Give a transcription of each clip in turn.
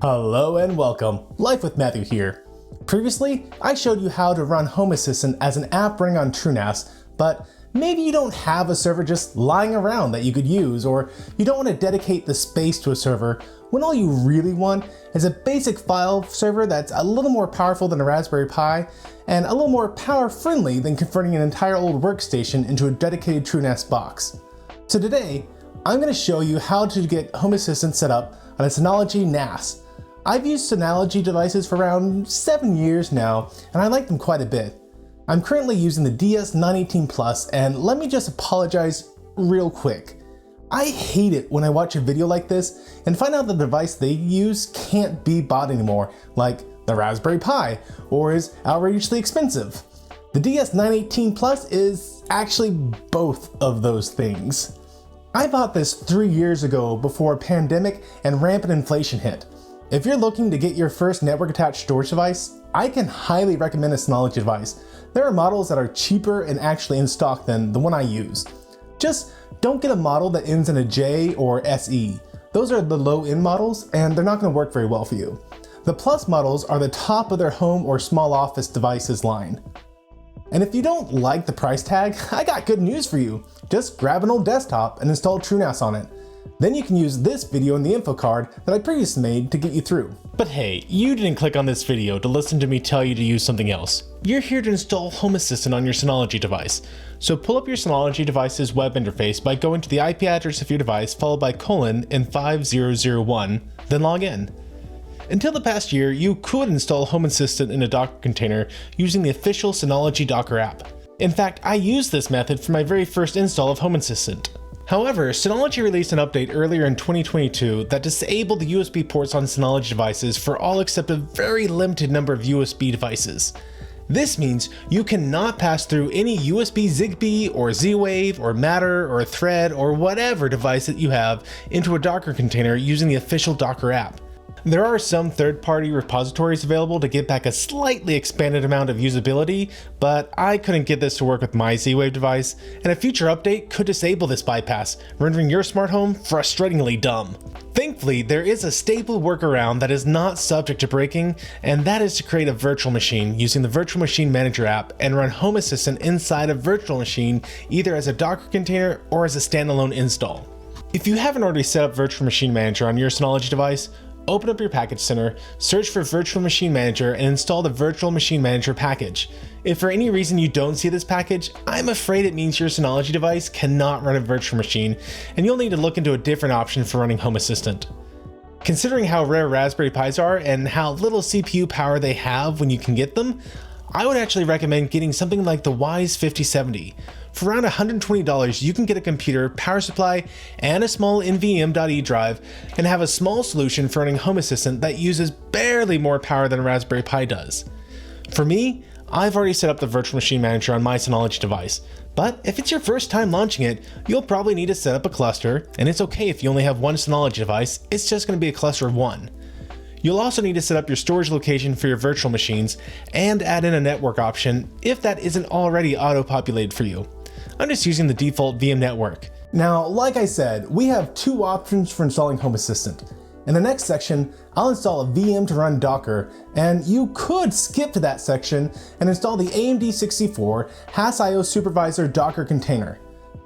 Hello and welcome, Life with Matthew here. Previously, I showed you how to run Home Assistant as an app running on TrueNAS, but maybe you don't have a server just lying around that you could use, or you don't want to dedicate the space to a server when all you really want is a basic file server that's a little more powerful than a Raspberry Pi and a little more power friendly than converting an entire old workstation into a dedicated TrueNAS box. So today, I'm going to show you how to get Home Assistant set up on a Synology NAS. I've used Synology devices for around 7 years now, and I like them quite a bit. I'm currently using the DS918 Plus, and let me just apologize real quick. I hate it when I watch a video like this and find out the device they use can't be bought anymore, like the Raspberry Pi, or is outrageously expensive. The DS918 Plus is actually both of those things. I bought this 3 years ago before a pandemic and rampant inflation hit. If you're looking to get your first network-attached storage device, I can highly recommend a Synology device. There are models that are cheaper and actually in stock than the one I use. Just don't get a model that ends in a J or SE. Those are the low-end models, and they're not going to work very well for you. The Plus models are the top of their home or small office devices line. And if you don't like the price tag, I got good news for you. Just grab an old desktop and install TrueNAS on it. Then you can use this video in the info card that I previously made to get you through. But hey, you didn't click on this video to listen to me tell you to use something else. You're here to install Home Assistant on your Synology device. So pull up your Synology device's web interface by going to the IP address of your device followed by colon and 5001, then log in. Until the past year, you could install Home Assistant in a Docker container using the official Synology Docker app. In fact, I used this method for my very first install of Home Assistant. However, Synology released an update earlier in 2022 that disabled the USB ports on Synology devices for all except a very limited number of USB devices. This means you cannot pass through any USB Zigbee or Z-Wave or Matter or Thread or whatever device that you have into a Docker container using the official Docker app. There are some third-party repositories available to get back a slightly expanded amount of usability, but I couldn't get this to work with my Z-Wave device, and a future update could disable this bypass, rendering your smart home frustratingly dumb. Thankfully, there is a stable workaround that is not subject to breaking, and that is to create a virtual machine using the Virtual Machine Manager app and run Home Assistant inside a virtual machine either as a Docker container or as a standalone install. If you haven't already set up Virtual Machine Manager on your Synology device, open up your package center, search for Virtual Machine Manager, and install the Virtual Machine Manager package. If for any reason you don't see this package, I'm afraid it means your Synology device cannot run a virtual machine, and you'll need to look into a different option for running Home Assistant. Considering how rare Raspberry Pis are and how little CPU power they have when you can get them, I would actually recommend getting something like the Wise 5070. For around $120, you can get a computer, power supply, and a small NVMe.e drive, and have a small solution for running Home Assistant that uses barely more power than a Raspberry Pi does. For me, I've already set up the Virtual Machine Manager on my Synology device, but if it's your first time launching it, you'll probably need to set up a cluster, and it's okay if you only have one Synology device, it's just going to be a cluster of one. You'll also need to set up your storage location for your virtual machines and add in a network option if that isn't already auto-populated for you. I'm just using the default VM network. Now, like I said, we have two options for installing Home Assistant. In the next section, I'll install a VM to run Docker, and you could skip to that section and install the AMD 64 HAS-IO Supervisor Docker container.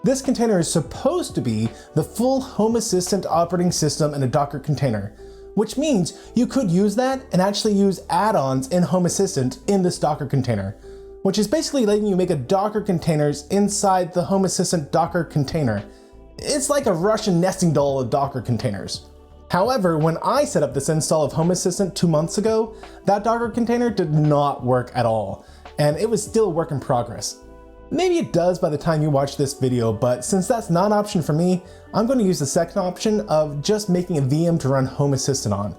This container is supposed to be the full Home Assistant operating system in a Docker container, which means you could use that and actually use add-ons in Home Assistant in this Docker container, which is basically letting you make a Docker containers inside the Home Assistant Docker container. It's like a Russian nesting doll of Docker containers. However, when I set up this install of Home Assistant 2 months ago, that Docker container did not work at all, and it was still a work in progress. Maybe it does by the time you watch this video, but since that's not an option for me, I'm going to use the second option of just making a VM to run Home Assistant on.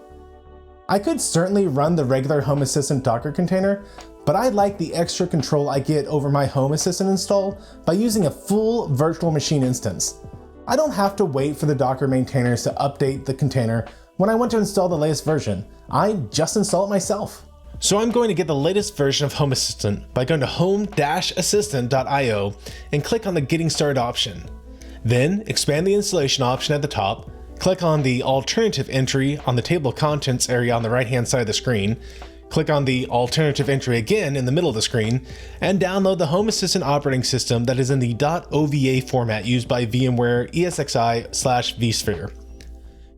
I could certainly run the regular Home Assistant Docker container, but I like the extra control I get over my Home Assistant install by using a full virtual machine instance. I don't have to wait for the Docker maintainers to update the container when I want to install the latest version. I just install it myself. So I'm going to get the latest version of Home Assistant by going to home-assistant.io and click on the Getting Started option. Then expand the installation option at the top, click on the alternative entry on the table of contents area on the right-hand side of the screen, click on the alternative entry again in the middle of the screen, and download the Home Assistant operating system that is in the .ova format used by VMware ESXi/vSphere.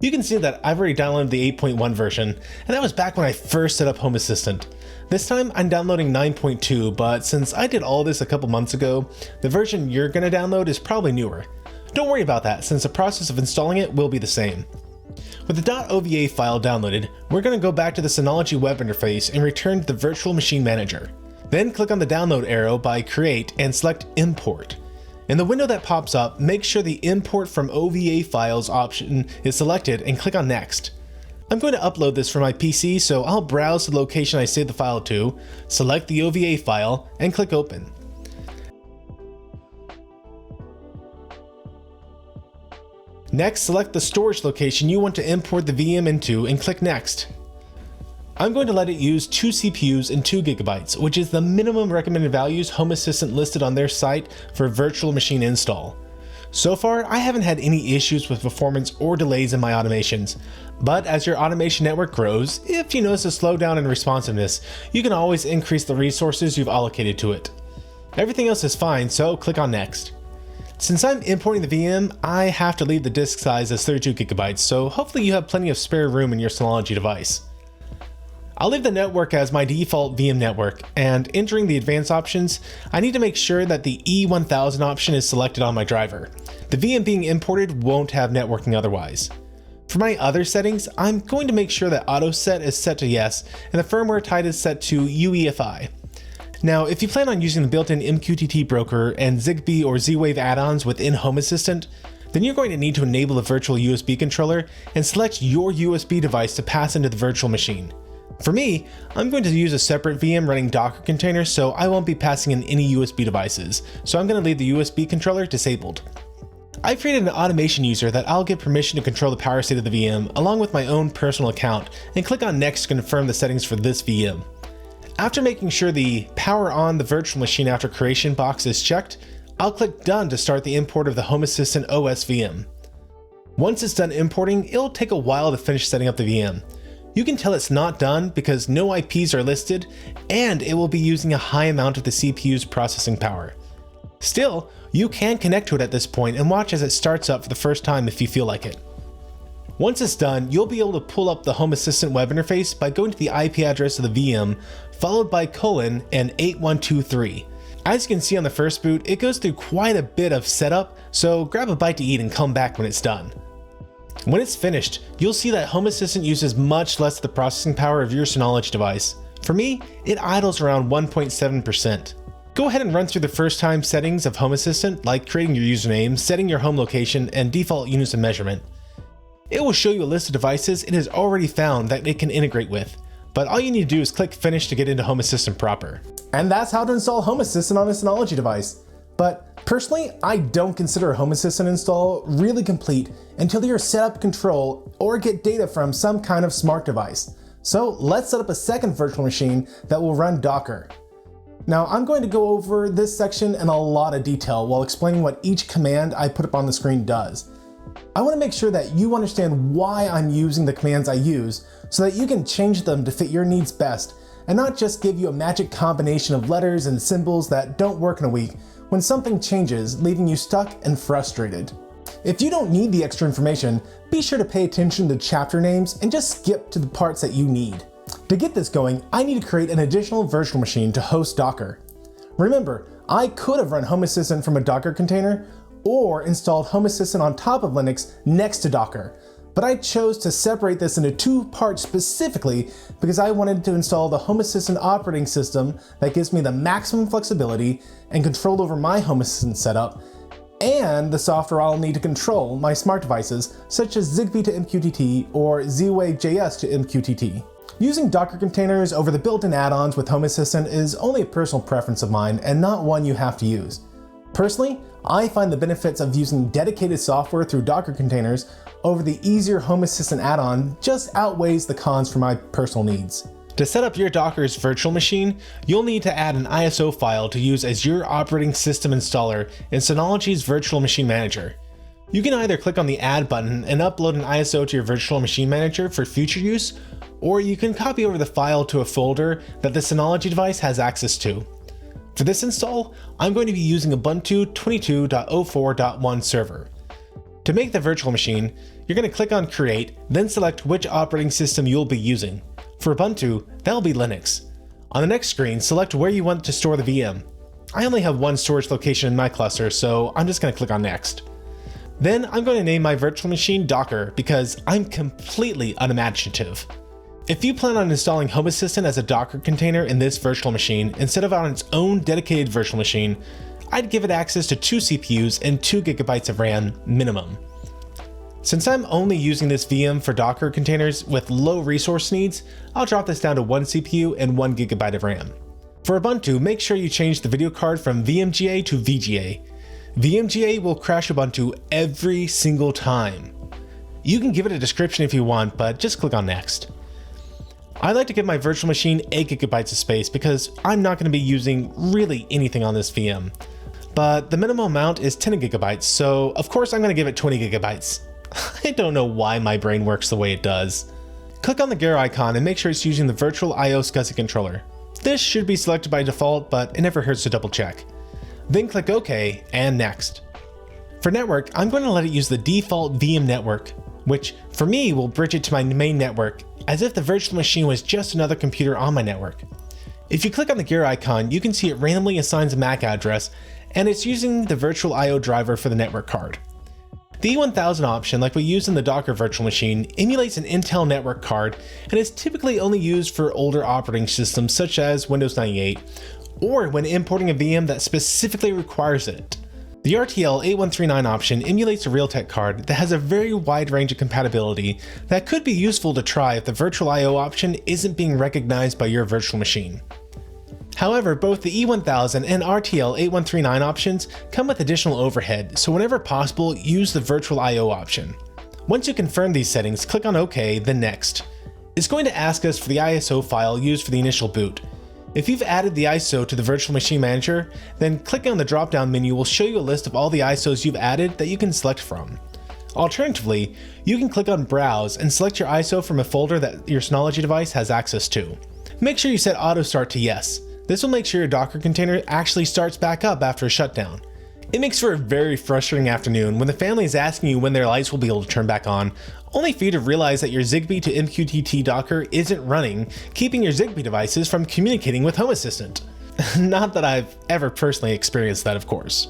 You can see that I've already downloaded the 8.1 version, and that was back when I first set up Home Assistant. This time I'm downloading 9.2, but since I did all this a couple months ago, the version you're going to download is probably newer. Don't worry about that, since the process of installing it will be the same. With the .ova file downloaded, we're going to go back to the Synology web interface and return to the Virtual Machine Manager. Then click on the download arrow by Create and select Import. In the window that pops up, make sure the Import from OVA Files option is selected and click on Next. I'm going to upload this from my PC, so I'll browse the location I saved the file to, select the OVA file, and click Open. Next, select the storage location you want to import the VM into and click Next. I'm going to let it use 2 CPUs and 2 GB, which is the minimum recommended values Home Assistant listed on their site for virtual machine install. So far, I haven't had any issues with performance or delays in my automations, but as your automation network grows, if you notice a slowdown in responsiveness, you can always increase the resources you've allocated to it. Everything else is fine, so click on Next. Since I'm importing the VM, I have to leave the disk size as 32 GB, so hopefully you have plenty of spare room in your Synology device. I'll leave the network as my default VM network, and entering the advanced options, I need to make sure that the E1000 option is selected on my driver. The VM being imported won't have networking otherwise. For my other settings, I'm going to make sure that auto set is set to yes, and the firmware type is set to UEFI. Now, if you plan on using the built-in MQTT broker and Zigbee or Z-Wave add-ons within Home Assistant, then you're going to need to enable a virtual USB controller and select your USB device to pass into the virtual machine. For me, I'm going to use a separate VM running Docker container, so I won't be passing in any USB devices, so I'm going to leave the USB controller disabled. I've created an automation user that I'll give permission to control the power state of the VM along with my own personal account, and click on Next to confirm the settings for this VM. After making sure the Power on the Virtual Machine After Creation box is checked, I'll click Done to start the import of the Home Assistant OS VM. Once it's done importing, it'll take a while to finish setting up the VM. You can tell it's not done because no IPs are listed, and it will be using a high amount of the CPU's processing power. Still, you can connect to it at this point and watch as it starts up for the first time if you feel like it. Once it's done, you'll be able to pull up the Home Assistant web interface by going to the IP address of the VM, followed by colon and 8123. As you can see on the first boot, it goes through quite a bit of setup, so grab a bite to eat and come back when it's done. When it's finished, you'll see that Home Assistant uses much less of the processing power of your Synology device. For me, it idles around 1.7%. Go ahead and run through the first time settings of Home Assistant, like creating your username, setting your home location, and default units of measurement. It will show you a list of devices it has already found that it can integrate with, but all you need to do is click Finish to get into Home Assistant proper. And that's how to install Home Assistant on a Synology device. But personally, I don't consider a Home Assistant install really complete until you're set up control or get data from some kind of smart device. So let's set up a second virtual machine that will run Docker. Now I'm going to go over this section in a lot of detail while explaining what each command I put up on the screen does. I want to make sure that you understand why I'm using the commands I use so that you can change them to fit your needs best and not just give you a magic combination of letters and symbols that don't work in a week when something changes, leaving you stuck and frustrated. If you don't need the extra information, be sure to pay attention to chapter names and just skip to the parts that you need. To get this going, I need to create an additional virtual machine to host Docker. Remember, I could have run Home Assistant from a Docker container or installed Home Assistant on top of Linux next to Docker, but I chose to separate this into 2 parts specifically because I wanted to install the Home Assistant operating system that gives me the maximum flexibility and control over my Home Assistant setup, and the software I'll need to control my smart devices such as Zigbee to MQTT or Z-Wave JS to MQTT. Using Docker containers over the built-in add-ons with Home Assistant is only a personal preference of mine and not one you have to use. Personally, I find the benefits of using dedicated software through Docker containers over the easier Home Assistant add-on just outweighs the cons for my personal needs. To set up your Docker's virtual machine, you'll need to add an ISO file to use as your operating system installer in Synology's Virtual Machine Manager. You can either click on the Add button and upload an ISO to your virtual machine manager for future use, or you can copy over the file to a folder that the Synology device has access to. For this install, I'm going to be using Ubuntu 22.04.1 server. To make the virtual machine, you're going to click on Create, then select which operating system you'll be using. For Ubuntu, that'll be Linux. On the next screen, select where you want to store the VM. I only have one storage location in my cluster, so I'm just going to click on Next. Then I'm going to name my virtual machine Docker because I'm completely unimaginative. If you plan on installing Home Assistant as a Docker container in this virtual machine instead of on its own dedicated virtual machine, I'd give it access to 2 CPUs and 2 GB of RAM minimum. Since I'm only using this VM for Docker containers with low resource needs, I'll drop this down to 1 CPU and 1 GB of RAM. For Ubuntu, make sure you change the video card from VMGA to VGA. VMGA will crash Ubuntu every single time. You can give it a description if you want, but just click on Next. I like to give my virtual machine 8 GB of space because I'm not going to be using really anything on this VM. But the minimum amount is 10 GB, so of course I'm going to give it 20 GB. I don't know why my brain works the way it does. Click on the gear icon and make sure it's using the virtual I/O SCSI controller. This should be selected by default, but it never hurts to double check. Then click OK and Next. For network, I'm going to let it use the default VM network, which for me will bridge it to my main network as if the virtual machine was just another computer on my network. If you click on the gear icon, you can see it randomly assigns a MAC address, and it's using the virtual I/O driver for the network card. The E1000 option, like we use in the Docker virtual machine, emulates an Intel network card and is typically only used for older operating systems such as Windows 98, or when importing a VM that specifically requires it. The RTL 8139 option emulates a Realtek card that has a very wide range of compatibility that could be useful to try if the virtual I/O option isn't being recognized by your virtual machine. However, both the E1000 and RTL 8139 options come with additional overhead, so whenever possible, use the virtual I/O option. Once you confirm these settings, click on OK, then Next. It's going to ask us for the ISO file used for the initial boot. If you've added the ISO to the virtual machine manager, then clicking on the drop-down menu will show you a list of all the ISOs you've added that you can select from. Alternatively, you can click on Browse and select your ISO from a folder that your Synology device has access to. Make sure you set Auto Start to Yes. This will make sure your Docker container actually starts back up after a shutdown. It makes for a very frustrating afternoon when the family is asking you when their lights will be able to turn back on, only for you to realize that your Zigbee to MQTT Docker isn't running, keeping your Zigbee devices from communicating with Home Assistant. Not that I've ever personally experienced that, of course.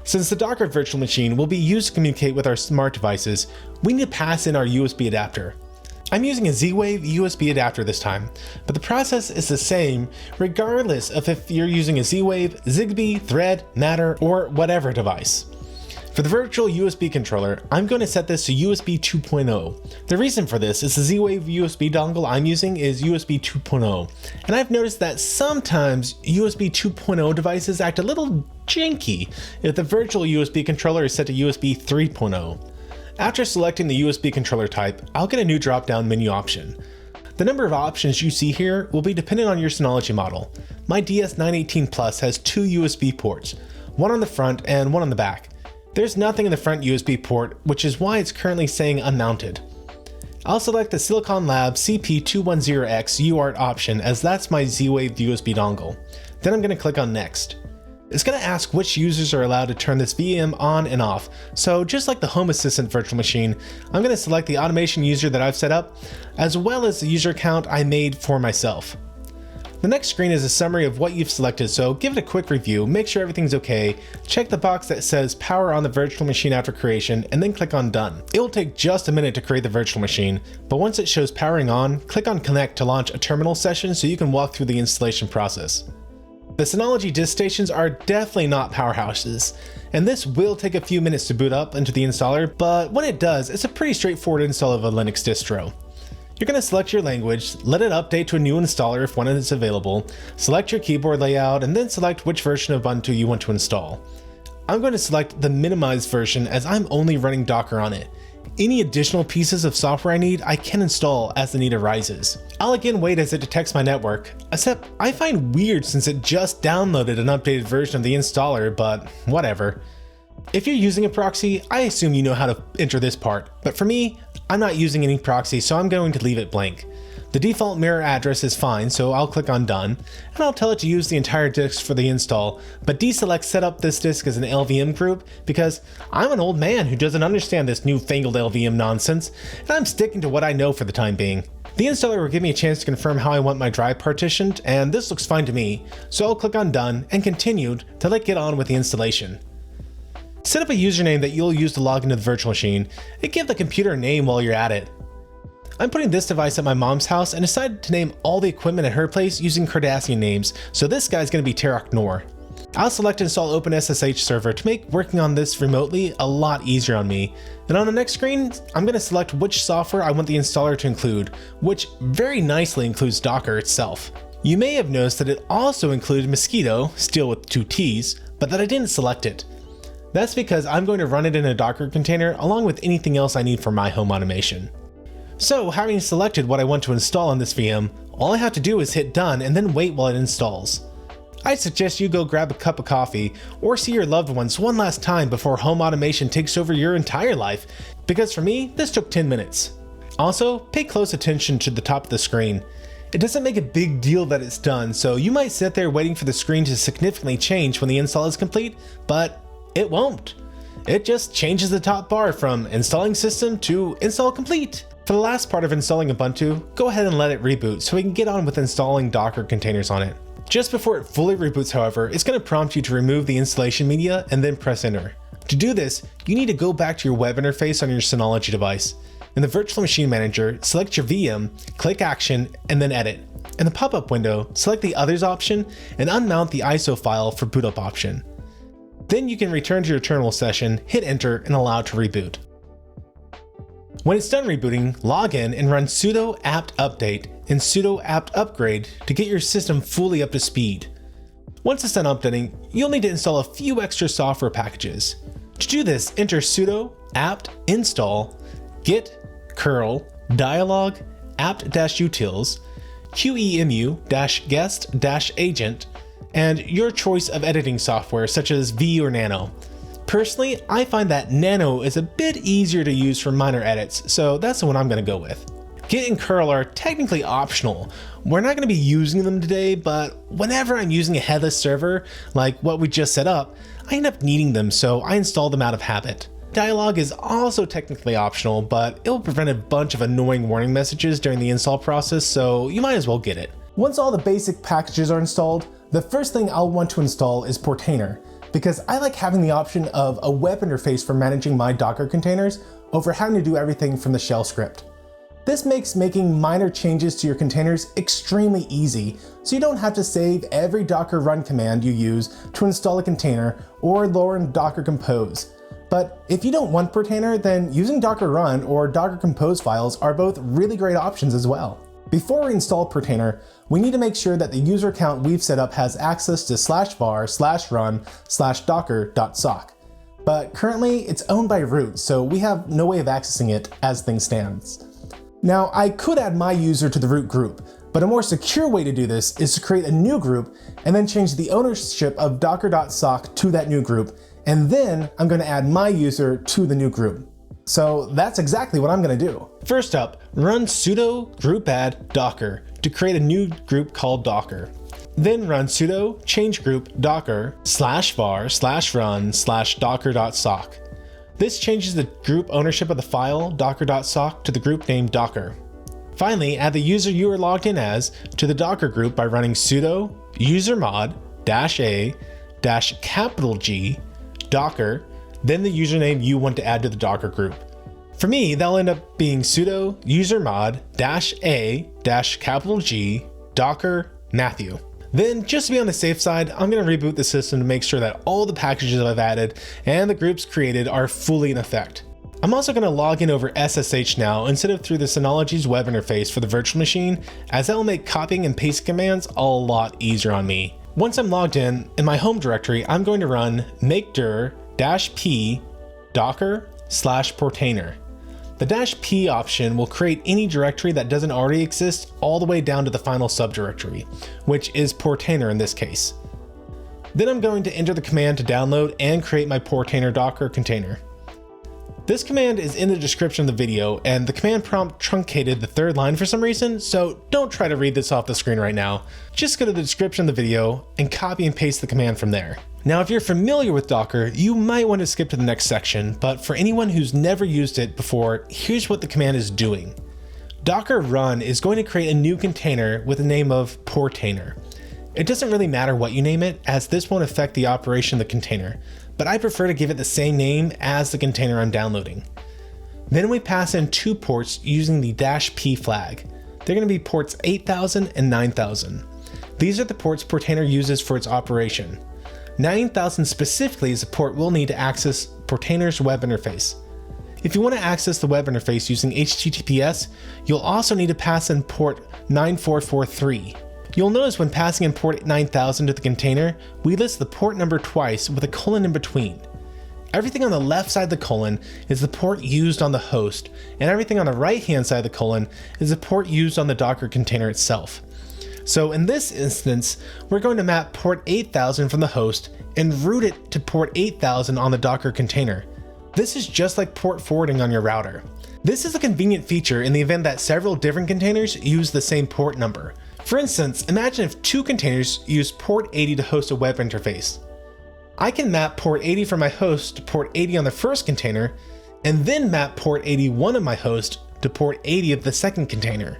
Since the Docker virtual machine will be used to communicate with our smart devices, we need to pass in our USB adapter. I'm using a Z-Wave USB adapter this time, but the process is the same regardless of if you're using a Z-Wave, Zigbee, Thread, Matter, or whatever device. For the virtual USB controller, I'm going to set this to USB 2.0. The reason for this is the Z-Wave USB dongle I'm using is USB 2.0, and I've noticed that sometimes USB 2.0 devices act a little janky if the virtual USB controller is set to USB 3.0. After selecting the USB controller type, I'll get a new drop-down menu option. The number of options you see here will be dependent on your Synology model. My DS918 Plus has 2 USB ports, one on the front and one on the back. There's nothing in the front USB port, which is why it's currently saying unmounted. I'll select the Silicon Labs CP210X UART option as that's my Z-Wave USB dongle. Then I'm going to click on Next. It's going to ask which users are allowed to turn this VM on and off, so just like the Home Assistant virtual machine, I'm going to select the automation user that I've set up, as well as the user account I made for myself. The next screen is a summary of what you've selected, so give it a quick review, make sure everything's okay, check the box that says power on the virtual machine after creation, and then click on Done. It will take just a minute to create the virtual machine, but once it shows powering on, click on Connect to launch a terminal session so you can walk through the installation process. The Synology disk stations are definitely not powerhouses, and this will take a few minutes to boot up into the installer, but when it does, it's a pretty straightforward install of a Linux distro. You're going to select your language, let it update to a new installer if one is available, select your keyboard layout, and then select which version of Ubuntu you want to install. I'm going to select the minimized version as I'm only running Docker on it. Any additional pieces of software I need, I can install as the need arises. I'll again wait as it detects my network, except I find weird since it just downloaded an updated version of the installer, but whatever. If you're using a proxy, I assume you know how to enter this part, but for me, I'm not using any proxy, so I'm going to leave it blank. The default mirror address is fine, so I'll click on Done, and I'll tell it to use the entire disk for the install, but deselect set up this disk as an LVM group because I'm an old man who doesn't understand this newfangled LVM nonsense, and I'm sticking to what I know for the time being. The installer will give me a chance to confirm how I want my drive partitioned, and this looks fine to me, so I'll click on Done and Continued till I get on with the installation. Set up a username that you'll use to log into the virtual machine, and give the computer a name while you're at it. I'm putting this device at my mom's house and decided to name all the equipment at her place using Cardassian names, so this guy's going to be Terok Nor. I'll select Install OpenSSH Server to make working on this remotely a lot easier on me, and on the next screen, I'm going to select which software I want the installer to include, which very nicely includes Docker itself. You may have noticed that it also included Mosquitto, still with 2 T's, but that I didn't select it. That's because I'm going to run it in a Docker container along with anything else I need for my home automation. So, having selected what I want to install on this VM, all I have to do is hit Done and then wait while it installs. I suggest you go grab a cup of coffee or see your loved ones one last time before home automation takes over your entire life, because for me, this took 10 minutes. Also, pay close attention to the top of the screen. It doesn't make a big deal that it's done, so you might sit there waiting for the screen to significantly change when the install is complete, but it won't. It just changes the top bar from installing system to install complete. For the last part of installing Ubuntu, go ahead and let it reboot so we can get on with installing Docker containers on it. Just before it fully reboots, however, it's going to prompt you to remove the installation media and then press enter. To do this, you need to go back to your web interface on your Synology device. In the Virtual Machine Manager, select your VM, click Action, and then Edit. In the pop-up window, select the Others option and unmount the ISO file for boot up option. Then you can return to your terminal session, hit enter, and allow it to reboot. When it's done rebooting, log in and run sudo apt-update and sudo apt-upgrade to get your system fully up to speed. Once it's done updating, you'll need to install a few extra software packages. To do this, enter sudo apt-install git curl dialog apt-utils qemu-guest-agent and your choice of editing software such as V or Nano. Personally, I find that Nano is a bit easier to use for minor edits, so that's the one I'm going to go with. Git and curl are technically optional. We're not going to be using them today, but whenever I'm using a headless server, like what we just set up, I end up needing them, so I install them out of habit. Dialog is also technically optional, but it will prevent a bunch of annoying warning messages during the install process, so you might as well get it. Once all the basic packages are installed, the first thing I'll want to install is Portainer, because I like having the option of a web interface for managing my Docker containers over having to do everything from the shell script. This makes making minor changes to your containers extremely easy, so you don't have to save every Docker run command you use to install a container or lower in Docker Compose. But if you don't want Portainer, then using Docker Run or Docker Compose files are both really great options as well. Before we install Portainer, we need to make sure that the user account we've set up has access to /var/run/docker.sock. But currently it's owned by root, so we have no way of accessing it as things stands. Now, I could add my user to the root group, but a more secure way to do this is to create a new group and then change the ownership of docker.sock to that new group, and then I'm going to add my user to the new group. So that's exactly what I'm going to do. First up, run sudo groupadd docker to create a new group called docker. Then run sudo change group docker /var/run/docker.sock. This changes the group ownership of the file docker.sock to the group named docker. Finally, add the user you are logged in as to the Docker group by running sudo usermod-a-G docker, then the username you want to add to the Docker group. For me, that'll end up being sudo usermod-a-G docker Matthew. Then, just to be on the safe side, I'm going to reboot the system to make sure that all the packages I've added and the groups created are fully in effect. I'm also going to log in over SSH now instead of through the Synology's web interface for the virtual machine, as that will make copying and pasting commands a lot easier on me. Once I'm logged in my home directory, I'm going to run makedir-p docker/portainer. The -p option will create any directory that doesn't already exist all the way down to the final subdirectory, which is Portainer in this case. Then I'm going to enter the command to download and create my Portainer Docker container. This command is in the description of the video, and the command prompt truncated the third line for some reason, so don't try to read this off the screen right now. Just go to the description of the video and copy and paste the command from there. Now, if you're familiar with Docker, you might want to skip to the next section, but for anyone who's never used it before, here's what the command is doing. Docker run is going to create a new container with the name of Portainer. It doesn't really matter what you name it, as this won't affect the operation of the container, but I prefer to give it the same name as the container I'm downloading. Then we pass in 2 ports using the -p flag. They're going to be ports 8000 and 9000. These are the ports Portainer uses for its operation. 9000 specifically is a port we'll need to access Portainer's web interface. If you want to access the web interface using HTTPS, you'll also need to pass in port 9443. You'll notice when passing in port 9000 to the container, we list the port number twice with a colon in between. Everything on the left side of the colon is the port used on the host, and everything on the right hand side of the colon is the port used on the Docker container itself. So in this instance, we're going to map port 8000 from the host and route it to port 8000 on the Docker container. This is just like port forwarding on your router. This is a convenient feature in the event that several different containers use the same port number. For instance, imagine if 2 containers use port 80 to host a web interface. I can map port 80 from my host to port 80 on the first container, and then map port 81 of my host to port 80 of the second container.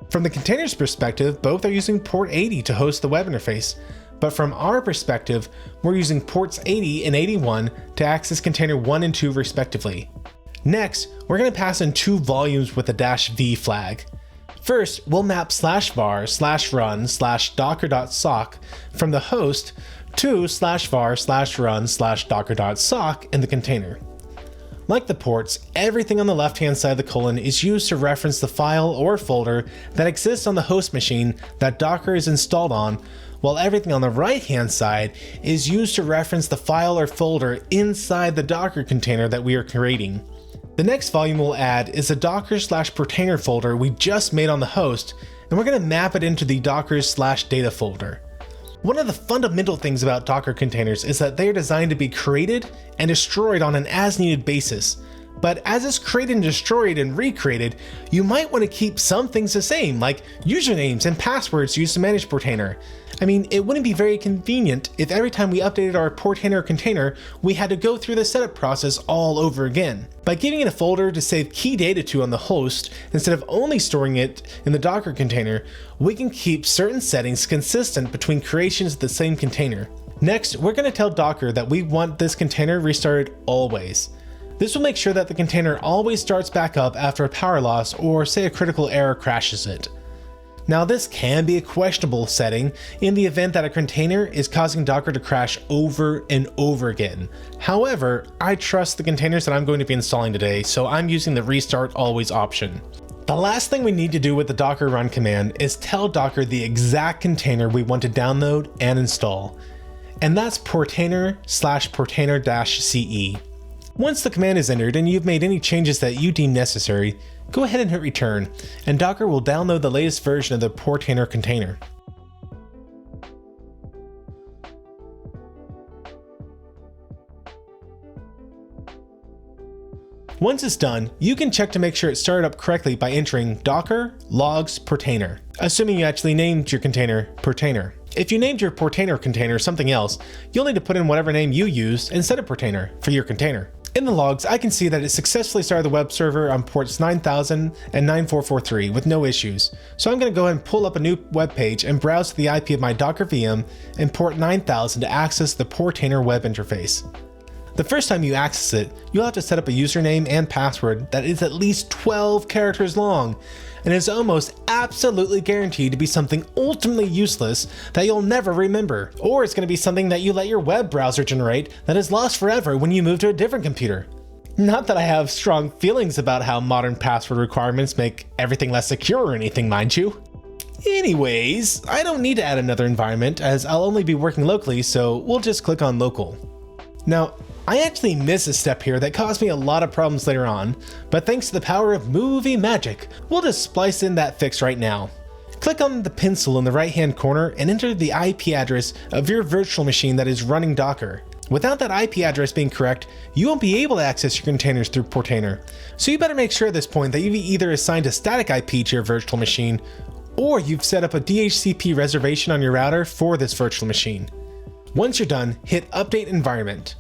From the container's perspective, both are using port 80 to host the web interface, but from our perspective, we're using ports 80 and 81 to access container 1 and 2 respectively. Next, we're going to pass in 2 volumes with the -v flag. First, we'll map /var/run/docker.sock from the host to /var/run/docker.sock in the container. Like the ports, everything on the left-hand side of the colon is used to reference the file or folder that exists on the host machine that Docker is installed on, while everything on the right-hand side is used to reference the file or folder inside the Docker container that we are creating. The next volume we'll add is the docker/portainer folder we just made on the host, and we're going to map it into the docker/data folder. One of the fundamental things about Docker containers is that they are designed to be created and destroyed on an as-needed basis. But as it's created and destroyed and recreated, you might want to keep some things the same, like usernames and passwords used to manage Portainer. I mean, it wouldn't be very convenient if every time we updated our Portainer container, we had to go through the setup process all over again. By giving it a folder to save key data to on the host, instead of only storing it in the Docker container, we can keep certain settings consistent between creations of the same container. Next, we're going to tell Docker that we want this container restarted always. This will make sure that the container always starts back up after a power loss or say a critical error crashes it. Now this can be a questionable setting in the event that a container is causing Docker to crash over and over again. However, I trust the containers that I'm going to be installing today, so I'm using the restart always option. The last thing we need to do with the docker run command is tell Docker the exact container we want to download and install. And that's Portainer/Portainer-CE. Once the command is entered and you've made any changes that you deem necessary, go ahead and hit return, and Docker will download the latest version of the Portainer container. Once it's done, you can check to make sure it started up correctly by entering docker logs Portainer, assuming you actually named your container Portainer. If you named your Portainer container something else, you'll need to put in whatever name you used instead of Portainer for your container. In the logs, I can see that it successfully started the web server on ports 9000 and 9443 with no issues. So I'm going to go ahead and pull up a new web page and browse to the IP of my Docker VM and port 9000 to access the Portainer web interface. The first time you access it, you'll have to set up a username and password that is at least 12 characters long, and is almost absolutely guaranteed to be something ultimately useless that you'll never remember, or it's going to be something that you let your web browser generate that is lost forever when you move to a different computer. Not that I have strong feelings about how modern password requirements make everything less secure or anything, mind you. Anyways, I don't need to add another environment as I'll only be working locally, so we'll just click on local. Now, I actually missed a step here that caused me a lot of problems later on, but thanks to the power of movie magic, we'll just splice in that fix right now. Click on the pencil in the right-hand corner and enter the IP address of your virtual machine that is running Docker. Without that IP address being correct, you won't be able to access your containers through Portainer. So you better make sure at this point that you've either assigned a static IP to your virtual machine, or you've set up a DHCP reservation on your router for this virtual machine. Once you're done, hit Update Environment.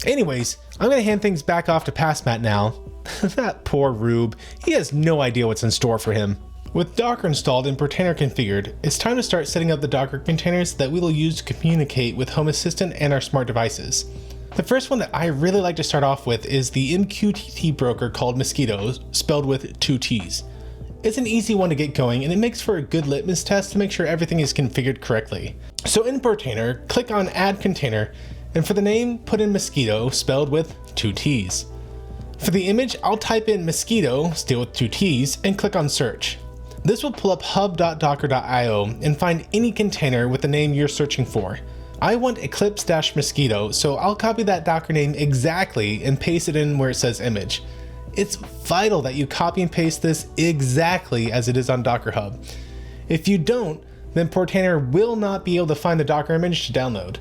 Anyways, I'm going to hand things back off to PassMatt now. That poor Rube, he has no idea what's in store for him. With Docker installed and Portainer configured, it's time to start setting up the Docker containers that we will use to communicate with Home Assistant and our smart devices. The first one that I really like to start off with is the MQTT broker called Mosquitto, spelled with 2 T's. It's an easy one to get going, and it makes for a good litmus test to make sure everything is configured correctly. So in Portainer, click on Add Container, and for the name, put in Mosquitto, spelled with 2 T's. For the image, I'll type in Mosquitto, still with 2 T's, and click on Search. This will pull up hub.docker.io and find any container with the name you're searching for. I want eclipse-mosquitto, so I'll copy that Docker name exactly and paste it in where it says image. It's vital that you copy and paste this exactly as it is on Docker Hub. If you don't, then Portainer will not be able to find the Docker image to download.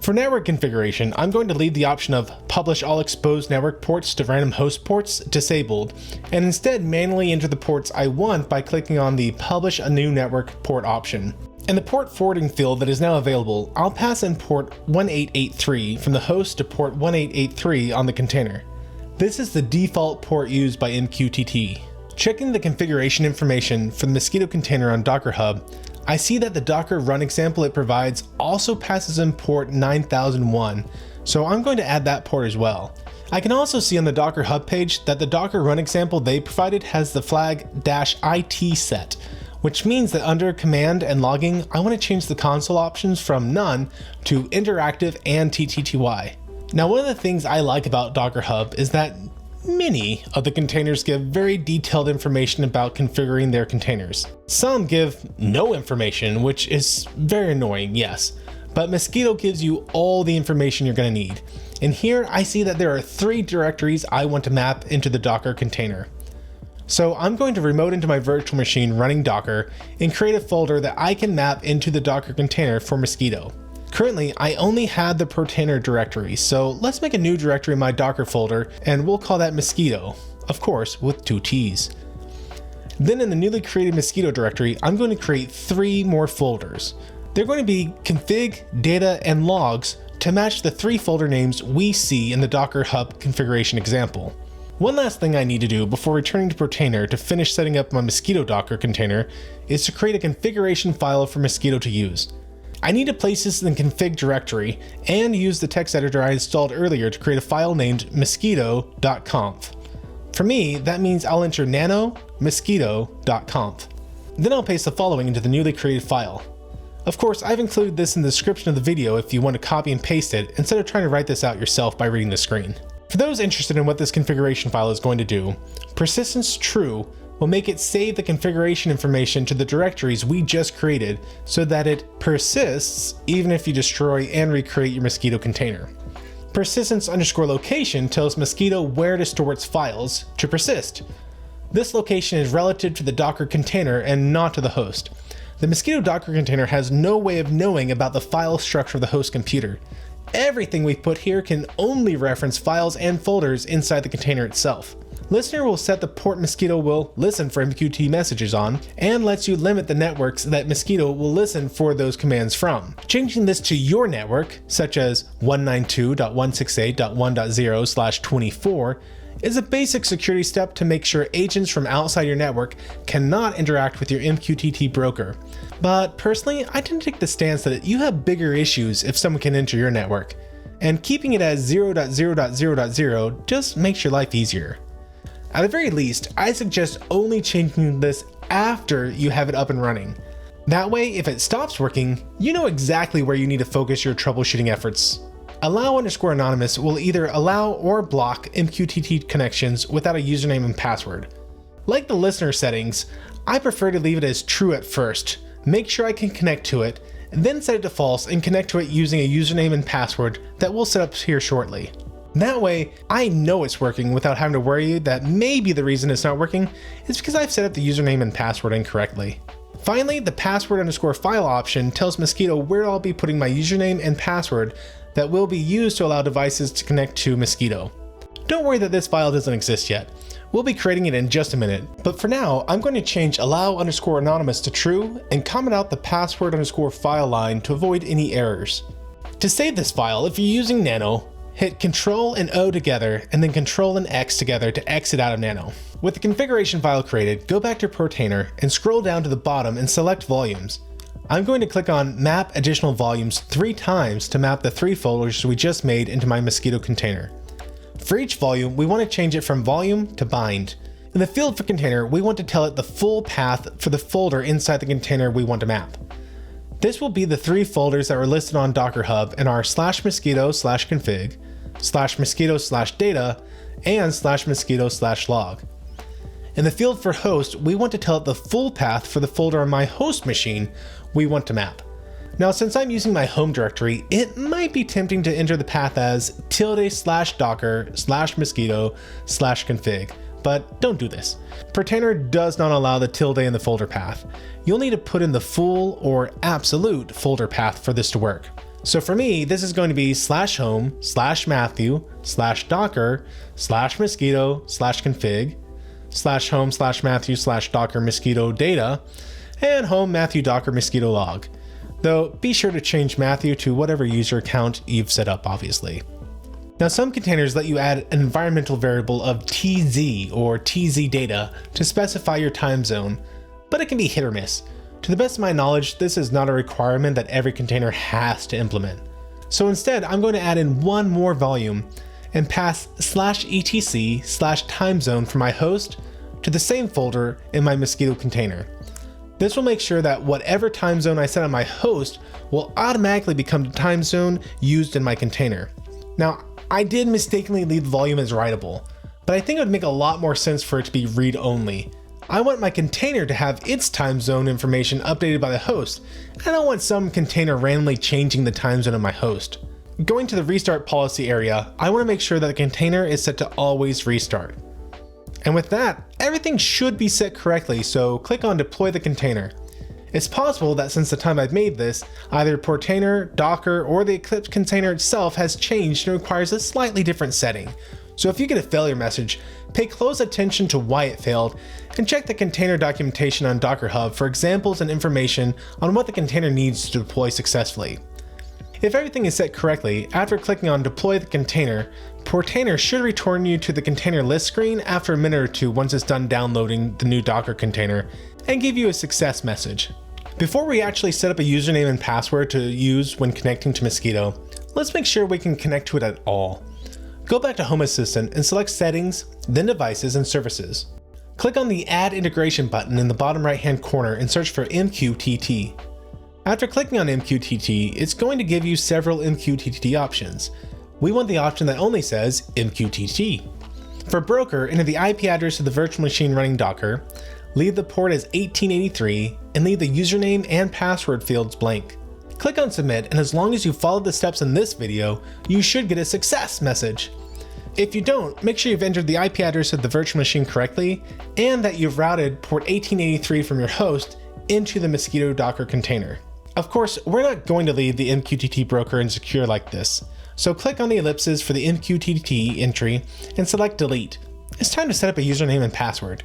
For network configuration, I'm going to leave the option of Publish all exposed network ports to random host ports disabled, and instead manually enter the ports I want by clicking on the Publish a new network port option. In the port forwarding field that is now available, I'll pass in port 1883 from the host to port 1883 on the container. This is the default port used by MQTT. Checking the configuration information for the Mosquitto container on Docker Hub, I see that the Docker run example it provides also passes in port 9001, so I'm going to add that port as well. I can also see on the Docker Hub page that the Docker run example they provided has the flag -IT set, which means that under command and logging, I want to change the console options from none to interactive and TTTY. Now, one of the things I like about Docker Hub is that many of the containers give very detailed information about configuring their containers. Some give no information, which is very annoying, yes, but Mosquitto gives you all the information you're going to need. And here I see that there are 3 directories I want to map into the Docker container. So I'm going to remote into my virtual machine running Docker and create a folder that I can map into the Docker container for Mosquitto. Currently, I only had the Portainer directory, so let's make a new directory in my Docker folder, and we'll call that Mosquitto, of course, with 2 T's. Then in the newly created Mosquitto directory, I'm going to create 3 more folders. They're going to be config, data, and logs to match the 3 folder names we see in the Docker Hub configuration example. One last thing I need to do before returning to Portainer to finish setting up my Mosquitto Docker container is to create a configuration file for Mosquitto to use. I need to place this in the config directory and use the text editor I installed earlier to create a file named Mosquitto.conf. For me, that means I'll enter nano Mosquitto.conf. Then I'll paste the following into the newly created file. Of course, I've included this in the description of the video if you want to copy and paste it instead of trying to write this out yourself by reading the screen. For those interested in what this configuration file is going to do, persistence true will make it save the configuration information to the directories we just created so that it persists even if you destroy and recreate your Mosquitto container. Persistence_location tells Mosquitto where to store its files to persist. This location is relative to the Docker container and not to the host. The Mosquitto Docker container has no way of knowing about the file structure of the host computer. Everything we've put here can only reference files and folders inside the container itself. Listener will set the port Mosquitto will listen for MQTT messages on, and lets you limit the networks that Mosquitto will listen for those commands from. Changing this to your network, such as 192.168.1.0/24, is a basic security step to make sure agents from outside your network cannot interact with your MQTT broker. But personally, I tend to take the stance that you have bigger issues if someone can enter your network, and keeping it as 0.0.0.0 just makes your life easier. At the very least, I suggest only changing this after you have it up and running. That way, if it stops working, you know exactly where you need to focus your troubleshooting efforts. Allow_anonymous will either allow or block MQTT connections without a username and password. Like the listener settings, I prefer to leave it as true at first, make sure I can connect to it, then set it to false and connect to it using a username and password that we'll set up here shortly. That way, I know it's working without having to worry that maybe the reason it's not working is because I've set up the username and password incorrectly. Finally, the password_file option tells Mosquitto where I'll be putting my username and password that will be used to allow devices to connect to Mosquitto. Don't worry that this file doesn't exist yet. We'll be creating it in just a minute, but for now, I'm going to change allow_anonymous to true and comment out the password_file line to avoid any errors. To save this file, if you're using Nano, hit Ctrl and O together and then Ctrl and X together to exit out of Nano. With the configuration file created, go back to Portainer and scroll down to the bottom and select volumes. I'm going to click on Map Additional Volumes 3 times to map the 3 folders we just made into my Mosquitto container. For each volume, we want to change it from volume to bind. In the field for container, we want to tell it the full path for the folder inside the container we want to map. This will be the 3 folders that were listed on Docker Hub and are /mosquitto/config, /mosquitto/data, and /mosquitto/log. In the field for host, we want to tell it the full path for the folder on my host machine we want to map. Now, since I'm using my home directory, it might be tempting to enter the path as ~docker/mosquitto/config, but don't do this. Portainer does not allow the tilde in the folder path. You'll need to put in the full or absolute folder path for this to work. So for me, this is going to be /home/Matthew/docker/mosquitto/config /home/Matthew/docker-mosquitto-data and home-Matthew-docker-mosquitto-log. Though be sure to change Matthew to whatever user account you've set up, obviously. Now, some containers let you add an environmental variable of TZ or TZ data to specify your time zone, but it can be hit or miss. To the best of my knowledge, this is not a requirement that every container has to implement. So instead, I'm going to add in one more volume and pass /etc/timezone for my host to the same folder in my Mosquitto container. This will make sure that whatever time zone I set on my host will automatically become the time zone used in my container. Now, I did mistakenly leave the volume as writable, but I think it would make a lot more sense for it to be read-only. I want my container to have its time zone information updated by the host. I don't want some container randomly changing the time zone of my host. Going to the restart policy area, I want to make sure that the container is set to always restart. And with that, everything should be set correctly, so click on Deploy the Container. It's possible that since the time I've made this, either Portainer, Docker, or the Eclipse container itself has changed and requires a slightly different setting. So if you get a failure message, pay close attention to why it failed, and check the container documentation on Docker Hub for examples and information on what the container needs to deploy successfully. If everything is set correctly, after clicking on Deploy the Container, Portainer should return you to the container list screen after a minute or two once it's done downloading the new Docker container, and give you a success message. Before we actually set up a username and password to use when connecting to Mosquitto, let's make sure we can connect to it at all. Go back to Home Assistant and select Settings, then Devices and Services. Click on the Add Integration button in the bottom right-hand corner and search for MQTT. After clicking on MQTT, it's going to give you several MQTT options. We want the option that only says MQTT. For broker, enter the IP address of the virtual machine running Docker, leave the port as 1883, and leave the username and password fields blank. Click on Submit, and as long as you follow the steps in this video, you should get a success message. If you don't, make sure you've entered the IP address of the virtual machine correctly, and that you've routed port 1883 from your host into the Mosquitto Docker container. Of course, we're not going to leave the MQTT broker insecure like this, so click on the ellipses for the MQTT entry and select Delete. It's time to set up a username and password.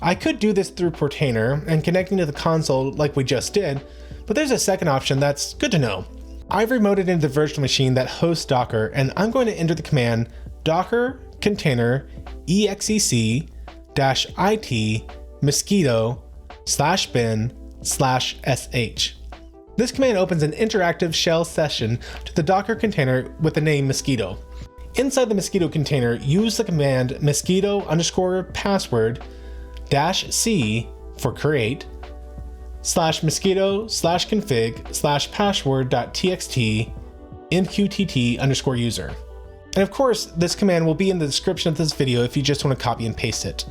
I could do this through Portainer and connecting to the console like we just did, but there's a second option that's good to know. I've remoted into the virtual machine that hosts Docker, and I'm going to enter the command docker container exec-it mosquitto/bin/sh. This command opens an interactive shell session to the Docker container with the name Mosquitto. Inside the Mosquitto container, use the command mosquitto_password-c for create /mosquitto/config/password.txt mqtt_user. And of course, this command will be in the description of this video if you just want to copy and paste it.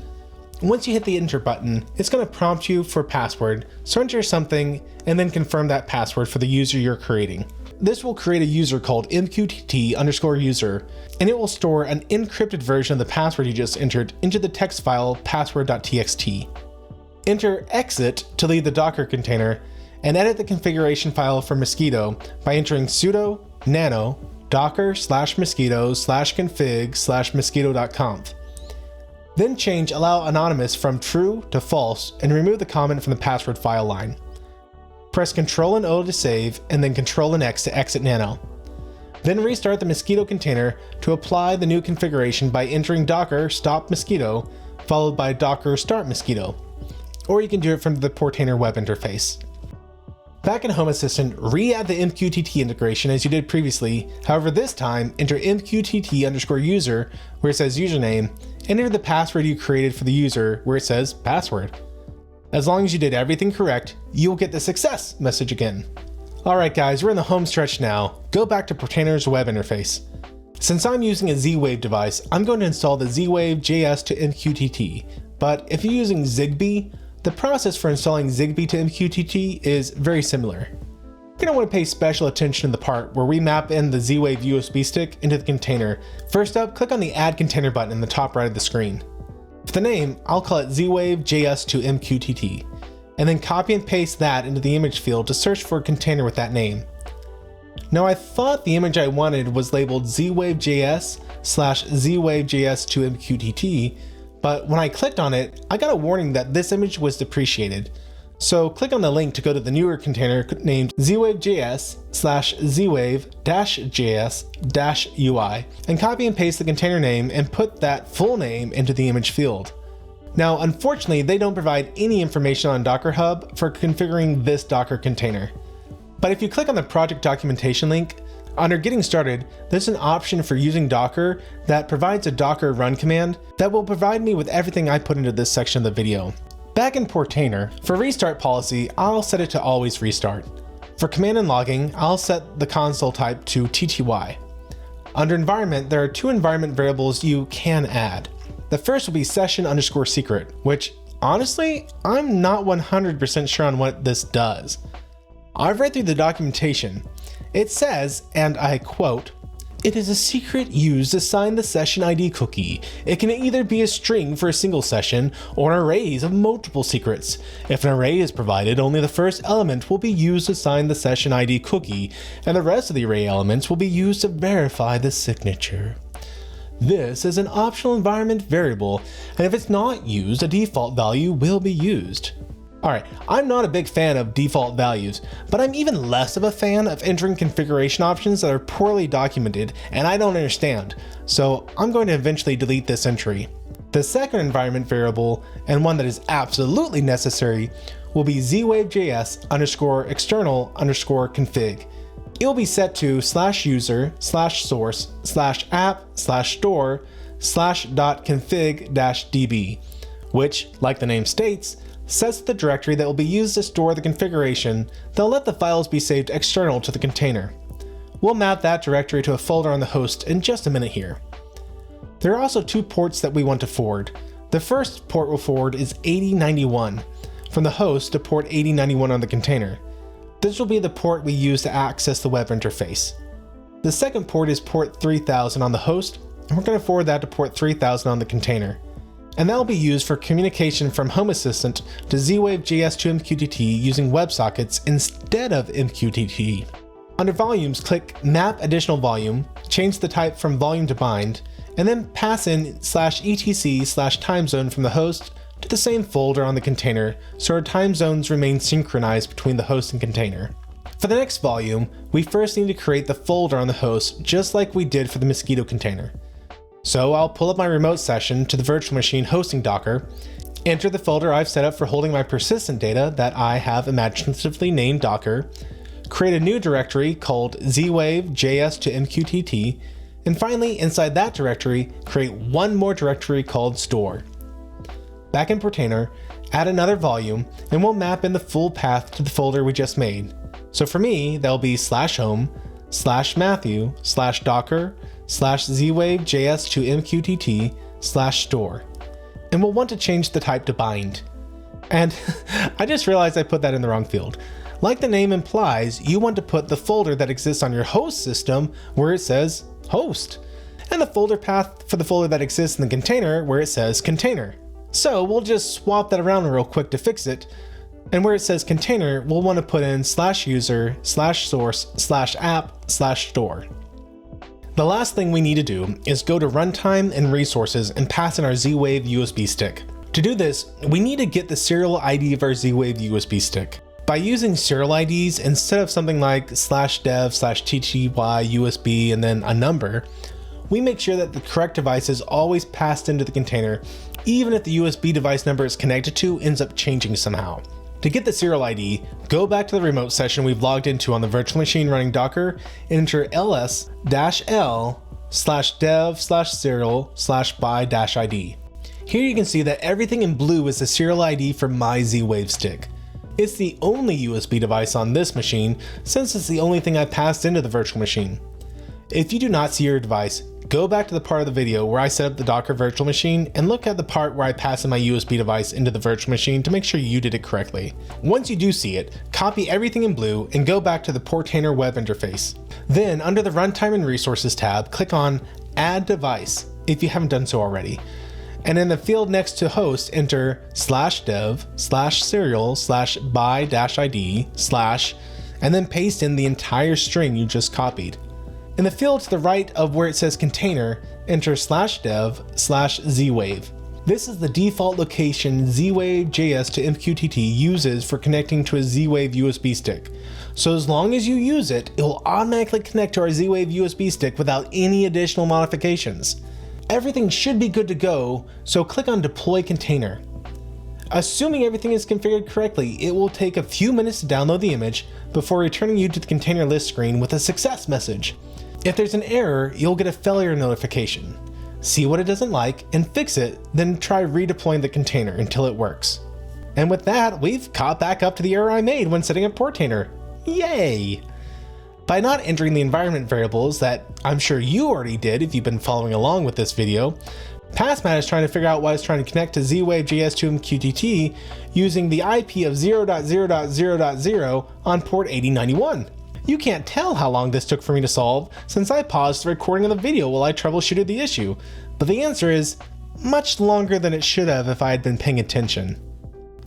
Once you hit the enter button, it's going to prompt you for a password, so enter something and then confirm that password for the user you're creating. This will create a user called MQTT_user, and it will store an encrypted version of the password you just entered into the text file password.txt. Enter exit to leave the Docker container, and edit the configuration file for Mosquitto by entering sudo nano docker/mosquitto/config/mosquitto.conf. Then change allow anonymous from true to false and remove the comment from the password file line. Press Ctrl and O to save, and then Ctrl and X to exit nano. Then restart the Mosquitto container to apply the new configuration by entering docker stop Mosquitto followed by docker start Mosquitto. Or you can do it from the Portainer web interface. Back in Home Assistant, re-add the MQTT integration as you did previously. However, this time, enter MQTT_user where it says username, enter the password you created for the user where it says password. As long as you did everything correct, you will get the success message again. Alright guys, we're in the home stretch now. Go back to Portainer's web interface. Since I'm using a Z-Wave device, I'm going to install the Z-Wave JS to MQTT. But if you're using Zigbee, the process for installing Zigbee to MQTT is very similar. You're going to want to pay special attention to the part where we map in the Z-Wave USB stick into the container. First up, click on the Add Container button in the top right of the screen. For the name, I'll call it Z-Wave JS to MQTT, and then copy and paste that into the image field to search for a container with that name. Now I thought the image I wanted was labeled Z-Wave JS/Z-Wave JS to MQTT, but when I clicked on it, I got a warning that this image was depreciated. So click on the link to go to the newer container named Z-Wave JS/Z-Wave-JS-UI and copy and paste the container name and put that full name into the image field. Now, unfortunately, they don't provide any information on Docker Hub for configuring this Docker container. But if you click on the project documentation link, under Getting Started, there's an option for using Docker that provides a Docker run command that will provide me with everything I put into this section of the video. Back in Portainer, for restart policy, I'll set it to always restart. For command and logging, I'll set the console type to TTY. Under environment, there are two environment variables you can add. The first will be session_secret, which honestly, I'm not 100% sure on what this does. I've read through the documentation. It says, and I quote, "It is a secret used to assign the session ID cookie. It can either be a string for a single session or arrays of multiple secrets. If an array is provided, only the first element will be used to assign the session ID cookie, and the rest of the array elements will be used to verify the signature. This is an optional environment variable, and if it's not used, a default value will be used." Alright, I'm not a big fan of default values, but I'm even less of a fan of entering configuration options that are poorly documented and I don't understand, so I'm going to eventually delete this entry. The second environment variable, and one that is absolutely necessary, will be zwave_js_external_config. It will be set to /user/source/app/store/.config-db, which, like the name states, sets the directory that will be used to store the configuration that'll let the files be saved external to the container. We'll map that directory to a folder on the host in just a minute here. There are also two ports that we want to forward. The first port we'll forward is 8091, from the host to port 8091 on the container. This will be the port we use to access the web interface. The second port is port 3000 on the host, and we're going to forward that to port 3000 on the container. And that will be used for communication from Home Assistant to Z-Wave JS to MQTT using WebSockets instead of MQTT. Under volumes, click Map Additional Volume, change the type from volume to bind, and then pass in /etc/timezone from the host to the same folder on the container so our time zones remain synchronized between the host and container. For the next volume, we first need to create the folder on the host just like we did for the Mosquitto container. So I'll pull up my remote session to the virtual machine hosting Docker, enter the folder I've set up for holding my persistent data that I have imaginatively named Docker, create a new directory called Z-Wave JS to MQTT, and finally inside that directory, create one more directory called store. Back in Portainer, add another volume, and we'll map in the full path to the folder we just made. So for me, that'll be /home/Matthew/Docker/Z-Wave JS to MQTT/store. And we'll want to change the type to bind. And I just realized I put that in the wrong field. Like the name implies, you want to put the folder that exists on your host system where it says host, and the folder path for the folder that exists in the container where it says container. So we'll just swap that around real quick to fix it. And where it says container, we'll want to put in /user/source/app/store. The last thing we need to do is go to runtime and resources and pass in our Z-Wave USB stick. To do this, we need to get the serial ID of our Z-Wave USB stick. By using serial IDs instead of something like /dev/tty USB and then a number, we make sure that the correct device is always passed into the container, even if the USB device number it's connected to ends up changing somehow. To get the serial ID, go back to the remote session we've logged into on the virtual machine running Docker and enter ls-l/dev/serial/by-id. Here you can see that everything in blue is the serial ID for my Z-Wave stick. It's the only USB device on this machine since it's the only thing I passed into the virtual machine. If you do not see your device, go back to the part of the video where I set up the Docker virtual machine and look at the part where I pass in my USB device into the virtual machine to make sure you did it correctly. Once you do see it, copy everything in blue and go back to the Portainer web interface. Then under the Runtime and Resources tab, click on Add Device if you haven't done so already. And in the field next to host, enter /dev/serial/by-id/ and then paste in the entire string you just copied. In the field to the right of where it says container, enter /dev/zwave. This is the default location Z-Wave JS to MQTT uses for connecting to a Z-Wave USB stick. So as long as you use it, it will automatically connect to our Z-Wave USB stick without any additional modifications. Everything should be good to go, so click on Deploy Container. Assuming everything is configured correctly, it will take a few minutes to download the image before returning you to the container list screen with a success message. If there's an error, you'll get a failure notification. See what it doesn't like and fix it, then try redeploying the container until it works. And with that, we've caught back up to the error I made when setting up Portainer. Yay! By not entering the environment variables that I'm sure you already did if you've been following along with this video, PassMat is trying to figure out why it's trying to connect to Z-Wave JS to MQTT using the IP of 0.0.0.0 on port 8091. You can't tell how long this took for me to solve since I paused the recording of the video while I troubleshooted the issue, but the answer is much longer than it should have if I had been paying attention.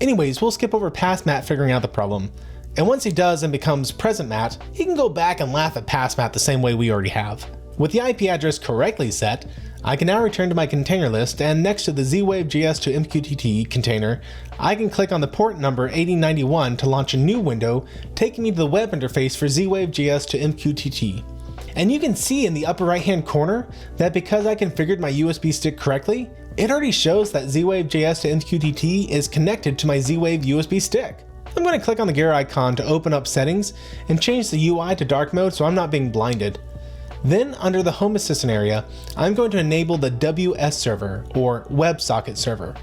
Anyways, we'll skip over PassMat figuring out the problem, and once he does and becomes PresentMat, he can go back and laugh at PassMat the same way we already have. With the IP address correctly set, I can now return to my container list, and next to the Z-Wave JS to MQTT container, I can click on the port number 8091 to launch a new window, taking me to the web interface for Z-Wave JS to MQTT. And you can see in the upper right hand corner that because I configured my USB stick correctly, it already shows that Z-Wave JS to MQTT is connected to my Z-Wave USB stick. I'm going to click on the gear icon to open up settings and change the UI to dark mode so I'm not being blinded. Then under the Home Assistant area, I'm going to enable the WS server or WebSocket server.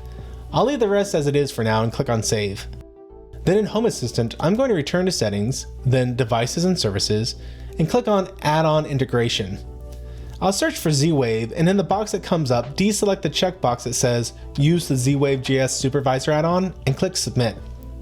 I'll leave the rest as it is for now and click on Save. Then in Home Assistant, I'm going to return to Settings, then Devices and Services, and click on Add-on Integration. I'll search for Z-Wave, and in the box that comes up, deselect the checkbox that says Use the Z-Wave JS Supervisor add-on and click Submit.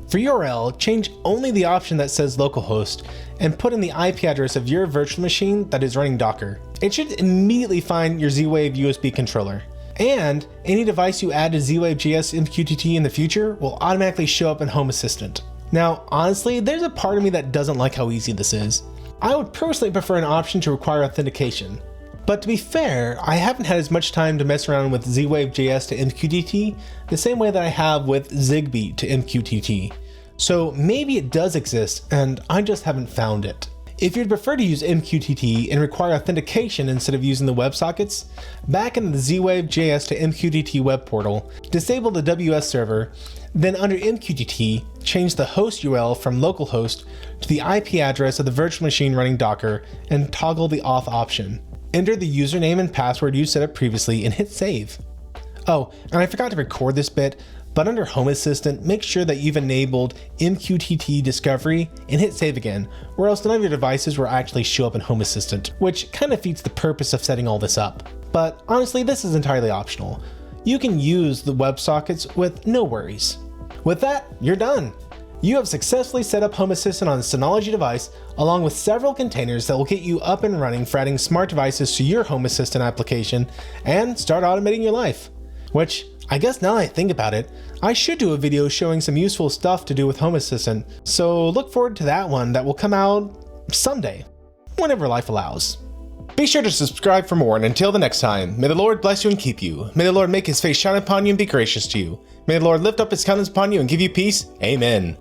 For URL, change only the option that says localhost and put in the IP address of your virtual machine that is running Docker. It should immediately find your Z-Wave USB controller. And any device you add to Z-Wave JS MQTT in the future will automatically show up in Home Assistant. Now, honestly, there's a part of me that doesn't like how easy this is. I would personally prefer an option to require authentication. But to be fair, I haven't had as much time to mess around with Z-Wave JS to MQTT the same way that I have with Zigbee to MQTT. So maybe it does exist and I just haven't found it. If you'd prefer to use MQTT and require authentication instead of using the WebSockets, back in the Z-Wave JS to MQTT web portal, disable the WS server, then under MQTT, change the host URL from localhost to the IP address of the virtual machine running Docker and toggle the auth option. Enter the username and password you set up previously and hit save. Oh, and I forgot to record this bit, but under Home Assistant, make sure that you've enabled MQTT Discovery and hit save again, or else none of your devices will actually show up in Home Assistant, which kind of defeats the purpose of setting all this up. But honestly, this is entirely optional. You can use the WebSockets with no worries. With that, you're done. You have successfully set up Home Assistant on a Synology device, along with several containers that will get you up and running for adding smart devices to your Home Assistant application and start automating your life. Which I guess now that I think about it, I should do a video showing some useful stuff to do with Home Assistant, so look forward to that one that will come out someday, whenever life allows. Be sure to subscribe for more, and until the next time, may the Lord bless you and keep you. May the Lord make his face shine upon you and be gracious to you. May the Lord lift up his countenance upon you and give you peace. Amen.